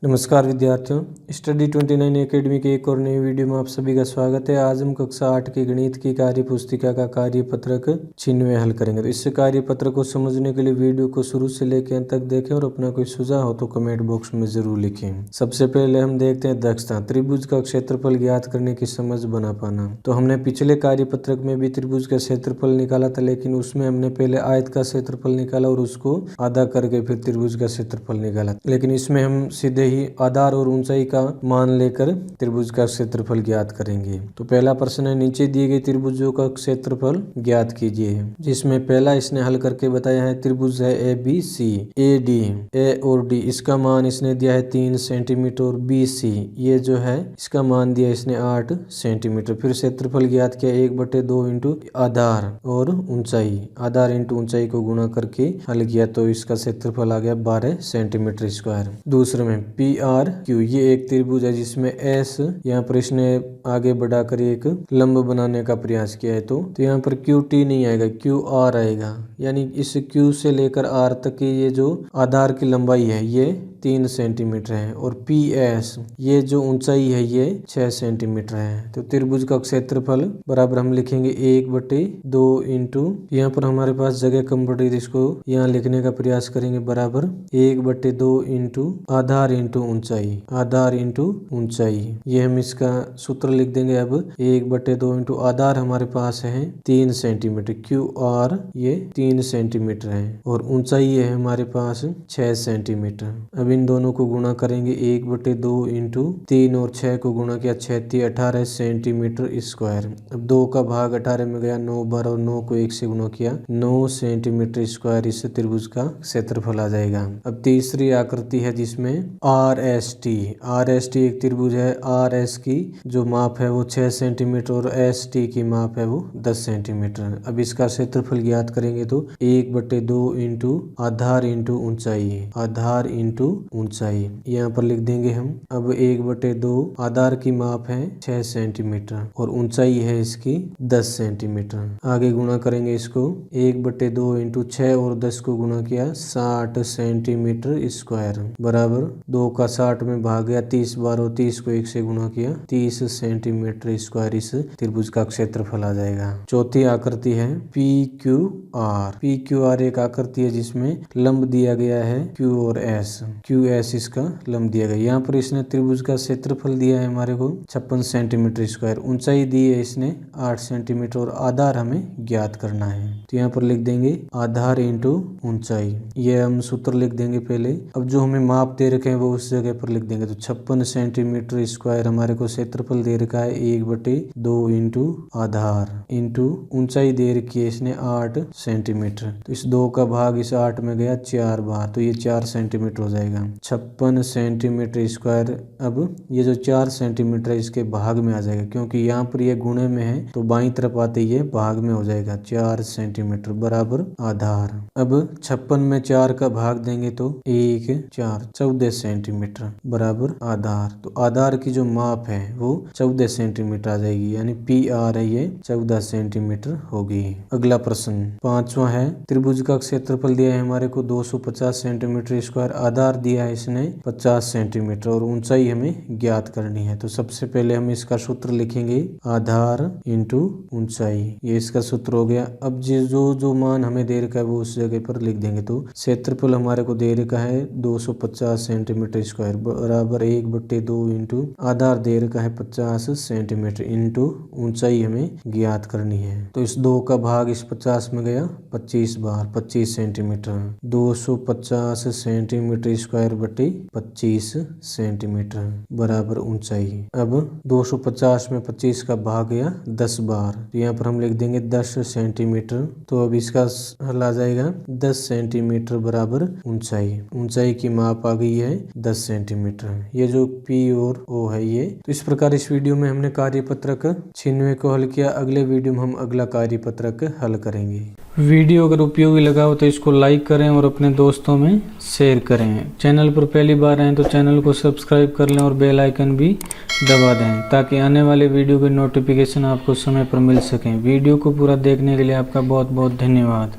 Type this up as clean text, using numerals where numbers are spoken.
नमस्कार विद्यार्थियों, study 29 academy के एक और नई वीडियो में आप सभी का स्वागत है। आज हम कक्षा 8 की गणित की कार्य पुस्तिका का कार्य पत्रक 96 हल करेंगे। तो इस कार्य पत्र को समझने के लिए वीडियो को शुरू से लेकर अंत तक देखें और अपना कोई सुझाव हो तो कमेंट बॉक्स में जरूर लिखें। सबसे पहले हम देखते हैं दक्षता। त्रिभुज का क्षेत्रफल ज्ञात करने की समझ बना पाना। तो हमने पिछले कार्य पत्रक में भी त्रिभुज का क्षेत्रफल निकाला था, लेकिन उसमें हमने पहले आयत का क्षेत्रफल निकाला और उसको आधा करके फिर त्रिभुज का क्षेत्रफल निकाला। लेकिन इसमें हम सीधे ही आधार और ऊंचाई का मान लेकर त्रिभुज का क्षेत्रफल ज्ञात करेंगे। तो पहला प्रश्न है, नीचे दिए गए त्रिभुजों का क्षेत्रफल ज्ञात कीजिए। जिसमें पहला इसने हल करके बताया है, त्रिभुज है ABC, AD, A और D, इसका मान इसने दिया है 3 सेंटीमीटर और BC ये जो है इसका मान दिया इसने 8 सेंटीमीटर। फिर क्षेत्रफल ज्ञात किया 1/2 इंटू आधार और ऊंचाई, आधार इंटू ऊंचाई को गुणा करके हल किया तो इसका क्षेत्रफल आ गया 12 सेंटीमीटर स्क्वायर। दूसरे में PRQ, ये एक त्रिभुज है जिसमें S यहाँ पर इसने आगे बढ़ाकर एक लंब बनाने का प्रयास किया है। तो यहाँ पर QT नहीं आएगा, QR आएगा। यानी इस Q से लेकर R तक की ये जो आधार की लंबाई है ये 3 सेंटीमीटर है और PS ये जो ऊंचाई है ये 6 सेंटीमीटर है। तो त्रिभुज का क्षेत्रफल बराबर हम लिखेंगे 1/2 इंटू, यहाँ पर हमारे पास जगह कम पड़ी थी, इसको यहाँ लिखने का प्रयास करेंगे, बराबर 1/2 इंटू आधार इंटू ऊंचाई, आधार इंटू ऊंचाई। ये हम इसका सूत्र लिख देंगे। अब 1/2 इंटू आधार हमारे पास है 3 सेंटीमीटर, QR ये 3 सेंटीमीटर है और ऊंचाई है हमारे पास 6 सेंटीमीटर। अब इन दोनों को गुणा करेंगे, 1/2 इंटू 3 और 6 को गुणा किया 6 18 सेंटीमीटर स्क्वायर। अब 2 का भाग 18 में गया, 9 12 और 9 को 1 से गुणा किया 9 सेंटीमीटर स्क्वायर। इससे त्रिभुज का क्षेत्रफल आ जाएगा। अब तीसरी आकृति है जिसमें RST एक त्रिभुज है। RS की जो माप है वो 6 सेंटीमीटर और ST की माप है वो 10 सेंटीमीटर। अब इसका क्षेत्रफल ज्ञात करेंगे तो 1/2 इंटू आधार इंटू ऊंचाई, आधार इंटू ऊंचाई यहाँ पर लिख देंगे हम। अब 1/2 आधार की माप है 6 सेंटीमीटर और ऊंचाई है इसकी 10 सेंटीमीटर। आगे गुणा करेंगे इसको, 1/2 इंटू 6 और 10 को गुणा किया 60 सेंटीमीटर स्क्वायर, बराबर 2 का 60 में भाग गया 30 बार और 30 को 1 से गुणा किया 30 सेंटीमीटर स्क्वायर। इस त्रिभुज का क्षेत्रफल आ जाएगा। चौथी आकृति है PQR एक आकृति है जिसमें लंब दिया गया है Q और S, QS इसका लंब दिया गया। यहाँ पर इसने त्रिभुज का क्षेत्रफल दिया है हमारे को 56 सेंटीमीटर स्क्वायर, ऊंचाई दी है इसने 8 सेंटीमीटर और आधार हमें ज्ञात करना है। तो यहाँ पर लिख देंगे आधार इंटू ऊंचाई, ये हम सूत्र लिख देंगे पहले। अब जो हमें माप दे रखे हैं वो उस जगह पर लिख देंगे। तो 56 सेंटीमीटर स्क्वायर हमारे को क्षेत्रफल दे रखा है 1/2 इंटू आधार इंटू ऊंचाई दे रखी है इसने 8 सेंटीमीटर। तो इस 2 का भाग इस 8 में गया 4 बार, तो ये 4 सेंटीमीटर हो जाएगा। 56 सेंटीमीटर स्क्वायर। अब ये जो 4 सेंटीमीटर है इसके भाग में आ जाएगा, क्योंकि यहाँ पर ये गुणे में है तो बाईं तरफ आते ये भाग में हो जाएगा। 4 सेंटीमीटर बराबर आधार। अब 56 में 4 का भाग देंगे तो 1 4 14 सेंटीमीटर बराबर आधार। तो आधार की जो माप है वो 14 सेंटीमीटर आ जाएगी, यानी PR है ये 14 सेंटीमीटर होगी। अगला प्रश्न 5वां है, त्रिभुज का क्षेत्रफल दिया है हमारे को 250 सेंटीमीटर स्क्वायर, आधार दिया है इसने 50 सेंटीमीटर और ऊंचाई हमें ज्ञात करनी है। तो सबसे पहले हम इसका सूत्र लिखेंगे, आधार इंटू ऊंचाई, ये इसका सूत्र हो गया। अब जो मान हमें दे रखा है वो उस जगह पर लिख देंगे। तो क्षेत्रफल हमारे को दे रखा है 250 सेंटीमीटर स्क्वायर बराबर 1/2 इंटू आधार दे रखा है 50 सेंटीमीटर इंटू ऊंचाई हमें ज्ञात करनी है। तो इस 2 का भाग इस 50 में गया 25 बार, 25 सेंटीमीटर। 250 सेंटीमीटर स्क्वायर बटे 25 सेंटीमीटर बराबर ऊंचाई। अब 250 में 25 का भाग गया 10 बार, तो यहाँ पर हम लिख देंगे 10 सेंटीमीटर। तो अब इसका हल आ जाएगा 10 सेंटीमीटर बराबर ऊंचाई। ऊंचाई की माप आ गई है 10 सेंटीमीटर। ये जो P और O है ये। तो इस प्रकार इस वीडियो में हमने कार्यपत्रक 96 को हल किया। अगले वीडियो में हम अगला कार्यपत्रक हल करेंगे। वीडियो अगर उपयोगी लगा हो तो इसको लाइक करें और अपने दोस्तों में शेयर करें। चैनल पर पहली बार आए तो चैनल को सब्सक्राइब कर लें और बेल आइकन भी दबा दें ताकि आने वाले वीडियो के नोटिफिकेशन आपको समय पर मिल सकें। वीडियो को पूरा देखने के लिए आपका बहुत बहुत धन्यवाद।